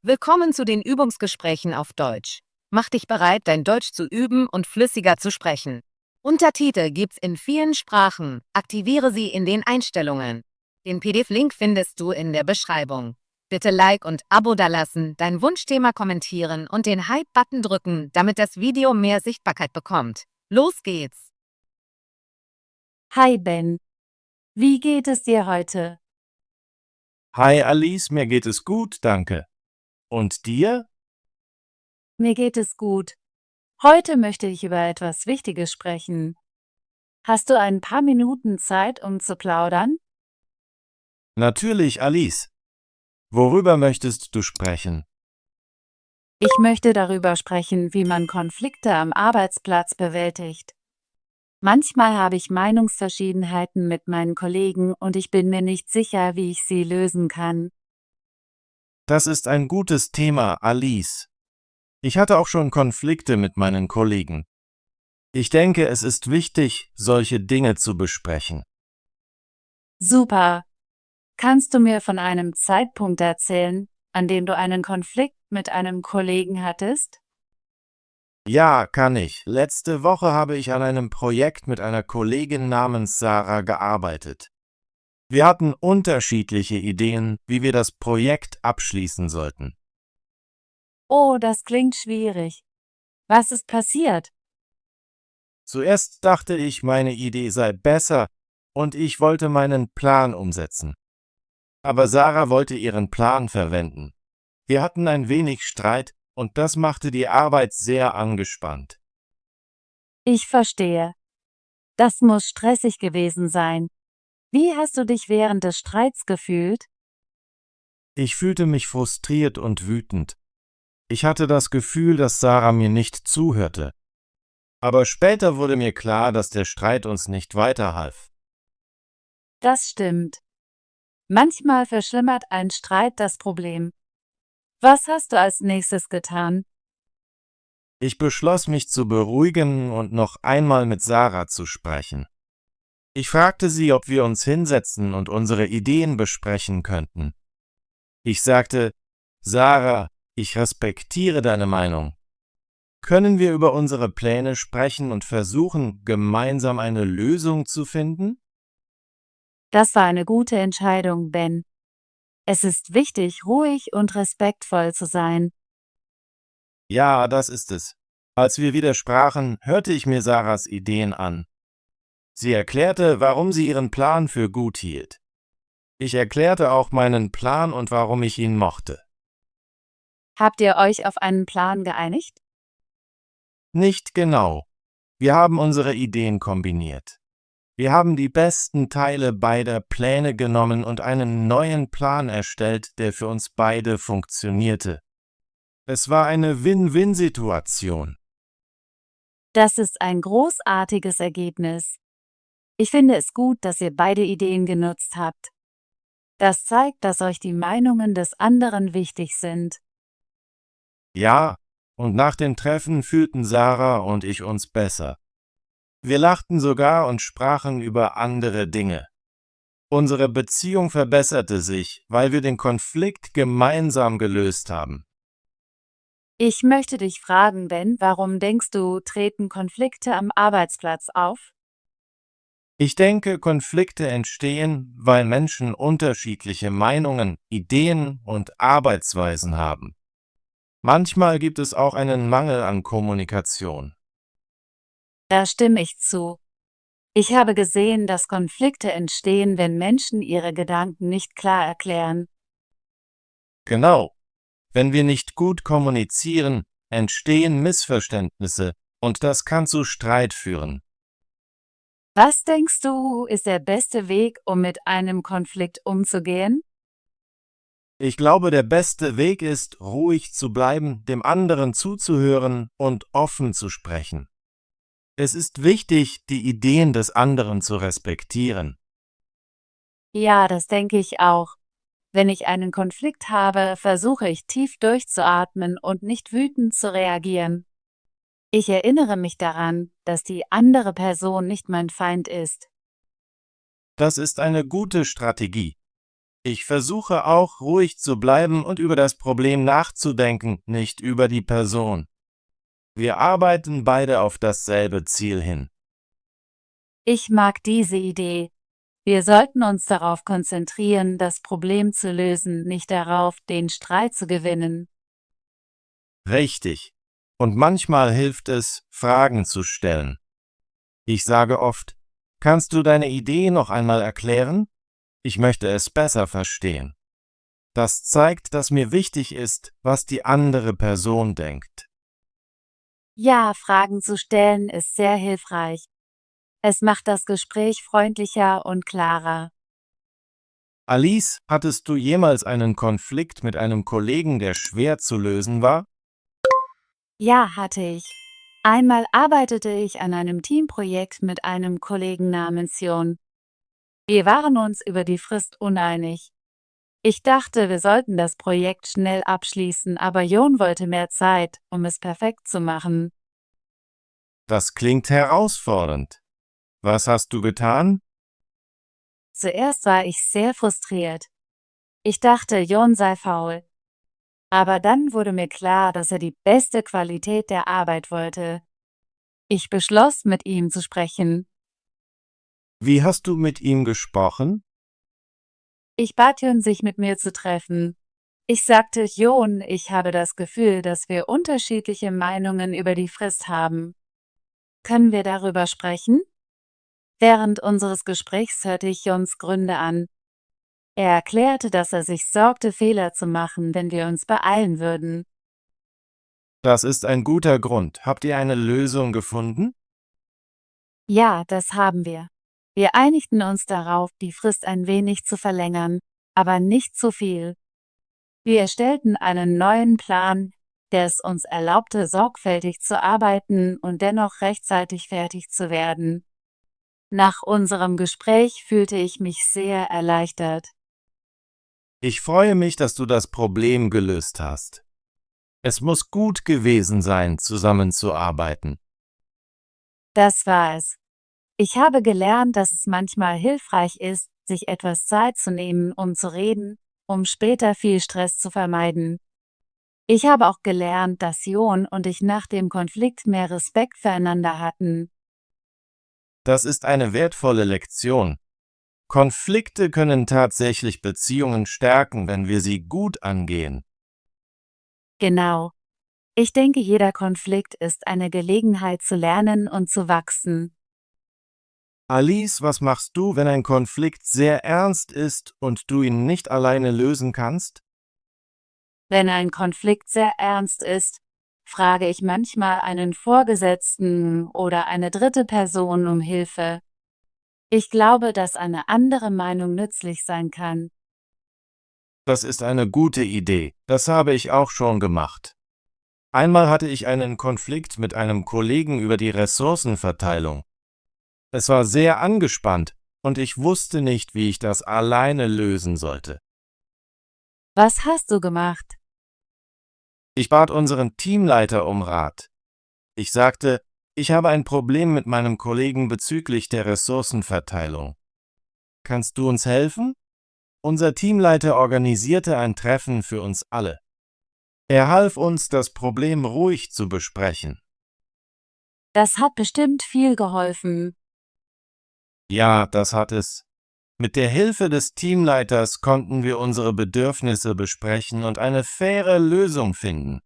Willkommen zu den Übungsgesprächen auf Deutsch. Mach dich bereit, dein Deutsch zu üben und flüssiger zu sprechen. Untertitel gibt's in vielen Sprachen. Aktiviere sie in den Einstellungen. Den PDF-Link findest du in der Beschreibung. Bitte Like und Abo dalassen, dein Wunschthema kommentieren und den Hype-Button drücken, damit das Video mehr Sichtbarkeit bekommt. Los geht's! Hi Ben, wie geht es dir heute? Hi Alice, mir geht es gut, danke. Und dir? Mir geht es gut. Heute möchte ich über etwas Wichtiges sprechen. Hast du ein paar Minuten Zeit, um zu plaudern? Natürlich, Alice. Worüber möchtest du sprechen? Ich möchte darüber sprechen, wie man Konflikte am Arbeitsplatz bewältigt. Manchmal habe ich Meinungsverschiedenheiten mit meinen Kollegen und ich bin mir nicht sicher, wie ich sie lösen kann. Das ist ein gutes Thema, Alice. Ich hatte auch schon Konflikte mit meinen Kollegen. Ich denke, es ist wichtig, solche Dinge zu besprechen. Super! Kannst du mir von einem Zeitpunkt erzählen, an dem du einen Konflikt mit einem Kollegen hattest? Ja, kann ich. Letzte Woche habe ich an einem Projekt mit einer Kollegin namens Sarah gearbeitet. Wir hatten unterschiedliche Ideen, wie wir das Projekt abschließen sollten. Oh, das klingt schwierig. Was ist passiert? Zuerst dachte ich, meine Idee sei besser und ich wollte meinen Plan umsetzen. Aber Sarah wollte ihren Plan verwenden. Wir hatten ein wenig Streit und das machte die Arbeit sehr angespannt. Ich verstehe. Das muss stressig gewesen sein. Wie hast du dich während des Streits gefühlt? Ich fühlte mich frustriert und wütend. Ich hatte das Gefühl, dass Sarah mir nicht zuhörte. Aber später wurde mir klar, dass der Streit uns nicht weiterhalf. Das stimmt. Manchmal verschlimmert ein Streit das Problem. Was hast du als nächstes getan? Ich beschloss, mich zu beruhigen und noch einmal mit Sarah zu sprechen. Ich fragte sie, ob wir uns hinsetzen und unsere Ideen besprechen könnten. Ich sagte, Sarah, ich respektiere deine Meinung. Können wir über unsere Pläne sprechen und versuchen, gemeinsam eine Lösung zu finden? Das war eine gute Entscheidung, Ben. Es ist wichtig, ruhig und respektvoll zu sein. Ja, das ist es. Als wir wieder sprachen, hörte ich mir Sarahs Ideen an. Sie erklärte, warum sie ihren Plan für gut hielt. Ich erklärte auch meinen Plan und warum ich ihn mochte. Habt ihr euch auf einen Plan geeinigt? Nicht genau. Wir haben unsere Ideen kombiniert. Wir haben die besten Teile beider Pläne genommen und einen neuen Plan erstellt, der für uns beide funktionierte. Es war eine Win-Win-Situation. Das ist ein großartiges Ergebnis. Ich finde es gut, dass ihr beide Ideen genutzt habt. Das zeigt, dass euch die Meinungen des anderen wichtig sind. Ja, und nach dem Treffen fühlten Sarah und ich uns besser. Wir lachten sogar und sprachen über andere Dinge. Unsere Beziehung verbesserte sich, weil wir den Konflikt gemeinsam gelöst haben. Ich möchte dich fragen, Ben, warum denkst du, treten Konflikte am Arbeitsplatz auf? Ich denke, Konflikte entstehen, weil Menschen unterschiedliche Meinungen, Ideen und Arbeitsweisen haben. Manchmal gibt es auch einen Mangel an Kommunikation. Da stimme ich zu. Ich habe gesehen, dass Konflikte entstehen, wenn Menschen ihre Gedanken nicht klar erklären. Genau. Wenn wir nicht gut kommunizieren, entstehen Missverständnisse und das kann zu Streit führen. Was denkst du, ist der beste Weg, um mit einem Konflikt umzugehen? Ich glaube, der beste Weg ist, ruhig zu bleiben, dem anderen zuzuhören und offen zu sprechen. Es ist wichtig, die Ideen des anderen zu respektieren. Ja, das denke ich auch. Wenn ich einen Konflikt habe, versuche ich tief durchzuatmen und nicht wütend zu reagieren. Ich erinnere mich daran, dass die andere Person nicht mein Feind ist. Das ist eine gute Strategie. Ich versuche auch, ruhig zu bleiben und über das Problem nachzudenken, nicht über die Person. Wir arbeiten beide auf dasselbe Ziel hin. Ich mag diese Idee. Wir sollten uns darauf konzentrieren, das Problem zu lösen, nicht darauf, den Streit zu gewinnen. Richtig. Und manchmal hilft es, Fragen zu stellen. Ich sage oft, kannst du deine Idee noch einmal erklären? Ich möchte es besser verstehen. Das zeigt, dass mir wichtig ist, was die andere Person denkt. Ja, Fragen zu stellen ist sehr hilfreich. Es macht das Gespräch freundlicher und klarer. Alice, hattest du jemals einen Konflikt mit einem Kollegen, der schwer zu lösen war? Ja, hatte ich. Einmal arbeitete ich an einem Teamprojekt mit einem Kollegen namens Jon. Wir waren uns über die Frist uneinig. Ich dachte, wir sollten das Projekt schnell abschließen, aber Jon wollte mehr Zeit, um es perfekt zu machen. Das klingt herausfordernd. Was hast du getan? Zuerst war ich sehr frustriert. Ich dachte, Jon sei faul. Aber dann wurde mir klar, dass er die beste Qualität der Arbeit wollte. Ich beschloss, mit ihm zu sprechen. Wie hast du mit ihm gesprochen? Ich bat Jon, sich mit mir zu treffen. Ich sagte, Jon, ich habe das Gefühl, dass wir unterschiedliche Meinungen über die Frist haben. Können wir darüber sprechen? Während unseres Gesprächs hörte ich Jons Gründe an. Er erklärte, dass er sich sorgte, Fehler zu machen, wenn wir uns beeilen würden. Das ist ein guter Grund. Habt ihr eine Lösung gefunden? Ja, das haben wir. Wir einigten uns darauf, die Frist ein wenig zu verlängern, aber nicht zu viel. Wir erstellten einen neuen Plan, der es uns erlaubte, sorgfältig zu arbeiten und dennoch rechtzeitig fertig zu werden. Nach unserem Gespräch fühlte ich mich sehr erleichtert. Ich freue mich, dass du das Problem gelöst hast. Es muss gut gewesen sein, zusammenzuarbeiten. Das war es. Ich habe gelernt, dass es manchmal hilfreich ist, sich etwas Zeit zu nehmen, um zu reden, um später viel Stress zu vermeiden. Ich habe auch gelernt, dass Jon und ich nach dem Konflikt mehr Respekt füreinander hatten. Das ist eine wertvolle Lektion. Konflikte können tatsächlich Beziehungen stärken, wenn wir sie gut angehen. Genau. Ich denke, jeder Konflikt ist eine Gelegenheit zu lernen und zu wachsen. Alice, was machst du, wenn ein Konflikt sehr ernst ist und du ihn nicht alleine lösen kannst? Wenn ein Konflikt sehr ernst ist, frage ich manchmal einen Vorgesetzten oder eine dritte Person um Hilfe. Ich glaube, dass eine andere Meinung nützlich sein kann. Das ist eine gute Idee. Das habe ich auch schon gemacht. Einmal hatte ich einen Konflikt mit einem Kollegen über die Ressourcenverteilung. Es war sehr angespannt und ich wusste nicht, wie ich das alleine lösen sollte. Was hast du gemacht? Ich bat unseren Teamleiter um Rat. Ich sagte, ich habe ein Problem mit meinem Kollegen bezüglich der Ressourcenverteilung. Kannst du uns helfen? Unser Teamleiter organisierte ein Treffen für uns alle. Er half uns, das Problem ruhig zu besprechen. Das hat bestimmt viel geholfen. Ja, das hat es. Mit der Hilfe des Teamleiters konnten wir unsere Bedürfnisse besprechen und eine faire Lösung finden.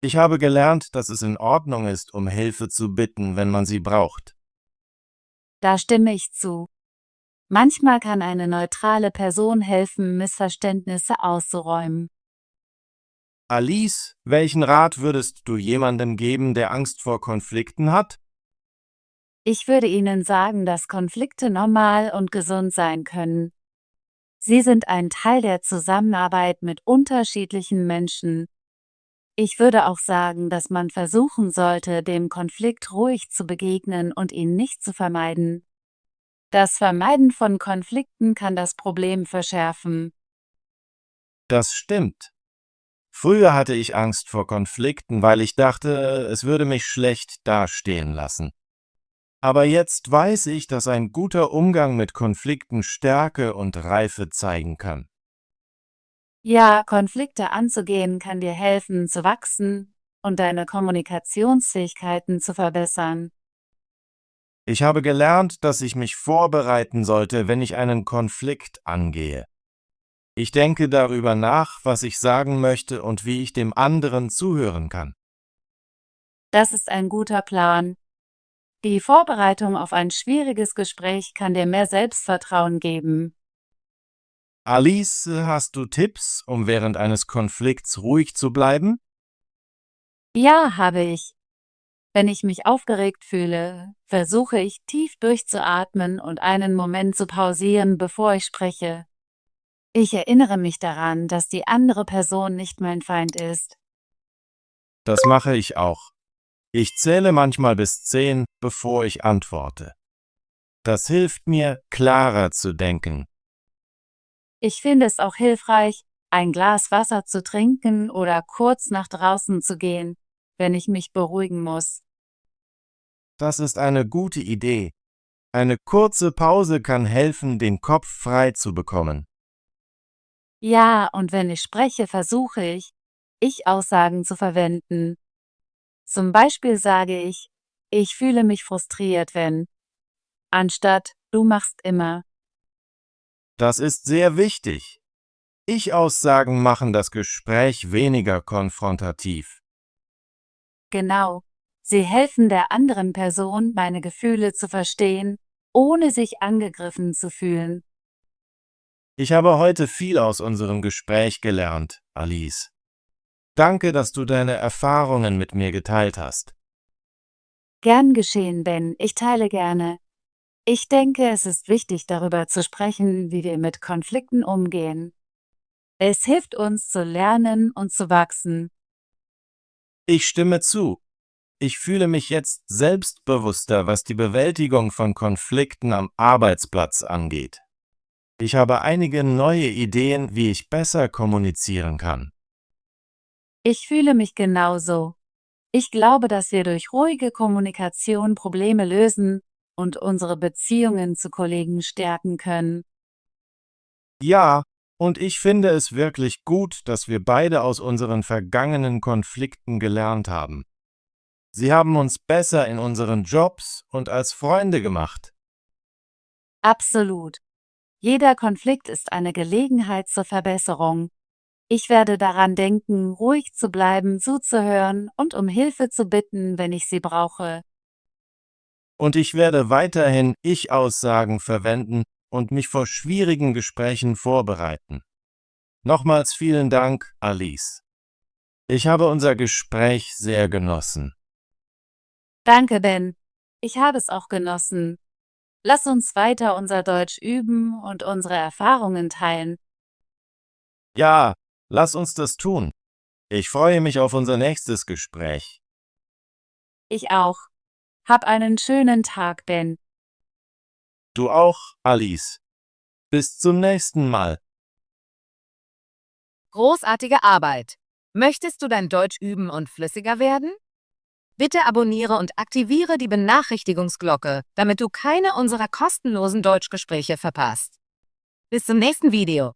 Ich habe gelernt, dass es in Ordnung ist, um Hilfe zu bitten, wenn man sie braucht. Da stimme ich zu. Manchmal kann eine neutrale Person helfen, Missverständnisse auszuräumen. Alice, welchen Rat würdest du jemandem geben, der Angst vor Konflikten hat? Ich würde Ihnen sagen, dass Konflikte normal und gesund sein können. Sie sind ein Teil der Zusammenarbeit mit unterschiedlichen Menschen. Ich würde auch sagen, dass man versuchen sollte, dem Konflikt ruhig zu begegnen und ihn nicht zu vermeiden. Das Vermeiden von Konflikten kann das Problem verschärfen. Das stimmt. Früher hatte ich Angst vor Konflikten, weil ich dachte, es würde mich schlecht dastehen lassen. Aber jetzt weiß ich, dass ein guter Umgang mit Konflikten Stärke und Reife zeigen kann. Ja, Konflikte anzugehen kann dir helfen, zu wachsen und deine Kommunikationsfähigkeiten zu verbessern. Ich habe gelernt, dass ich mich vorbereiten sollte, wenn ich einen Konflikt angehe. Ich denke darüber nach, was ich sagen möchte und wie ich dem anderen zuhören kann. Das ist ein guter Plan. Die Vorbereitung auf ein schwieriges Gespräch kann dir mehr Selbstvertrauen geben. Alice, hast du Tipps, um während eines Konflikts ruhig zu bleiben? Ja, habe ich. Wenn ich mich aufgeregt fühle, versuche ich tief durchzuatmen und einen Moment zu pausieren, bevor ich spreche. Ich erinnere mich daran, dass die andere Person nicht mein Feind ist. Das mache ich auch. Ich zähle manchmal bis 10, bevor ich antworte. Das hilft mir, klarer zu denken. Ich finde es auch hilfreich, ein Glas Wasser zu trinken oder kurz nach draußen zu gehen, wenn ich mich beruhigen muss. Das ist eine gute Idee. Eine kurze Pause kann helfen, den Kopf frei zu bekommen. Ja, und wenn ich spreche, versuche ich, Ich-Aussagen zu verwenden. Zum Beispiel sage ich fühle mich frustriert, wenn, anstatt du machst immer. Das ist sehr wichtig. Ich-Aussagen machen das Gespräch weniger konfrontativ. Genau. Sie helfen der anderen Person, meine Gefühle zu verstehen, ohne sich angegriffen zu fühlen. Ich habe heute viel aus unserem Gespräch gelernt, Alice. Danke, dass du deine Erfahrungen mit mir geteilt hast. Gern geschehen, Ben, ich teile gerne. Ich denke, es ist wichtig, darüber zu sprechen, wie wir mit Konflikten umgehen. Es hilft uns zu lernen und zu wachsen. Ich stimme zu. Ich fühle mich jetzt selbstbewusster, was die Bewältigung von Konflikten am Arbeitsplatz angeht. Ich habe einige neue Ideen, wie ich besser kommunizieren kann. Ich fühle mich genauso. Ich glaube, dass wir durch ruhige Kommunikation Probleme lösen und unsere Beziehungen zu Kollegen stärken können. Ja, und ich finde es wirklich gut, dass wir beide aus unseren vergangenen Konflikten gelernt haben. Sie haben uns besser in unseren Jobs und als Freunde gemacht. Absolut. Jeder Konflikt ist eine Gelegenheit zur Verbesserung. Ich werde daran denken, ruhig zu bleiben, zuzuhören und um Hilfe zu bitten, wenn ich sie brauche. Und ich werde weiterhin Ich-Aussagen verwenden und mich vor schwierigen Gesprächen vorbereiten. Nochmals vielen Dank, Alice. Ich habe unser Gespräch sehr genossen. Danke, Ben. Ich habe es auch genossen. Lass uns weiter unser Deutsch üben und unsere Erfahrungen teilen. Ja, lass uns das tun. Ich freue mich auf unser nächstes Gespräch. Ich auch. Hab einen schönen Tag, Ben. Du auch, Alice. Bis zum nächsten Mal. Großartige Arbeit! Möchtest du dein Deutsch üben und flüssiger werden? Bitte abonniere und aktiviere die Benachrichtigungsglocke, damit du keine unserer kostenlosen Deutschgespräche verpasst. Bis zum nächsten Video.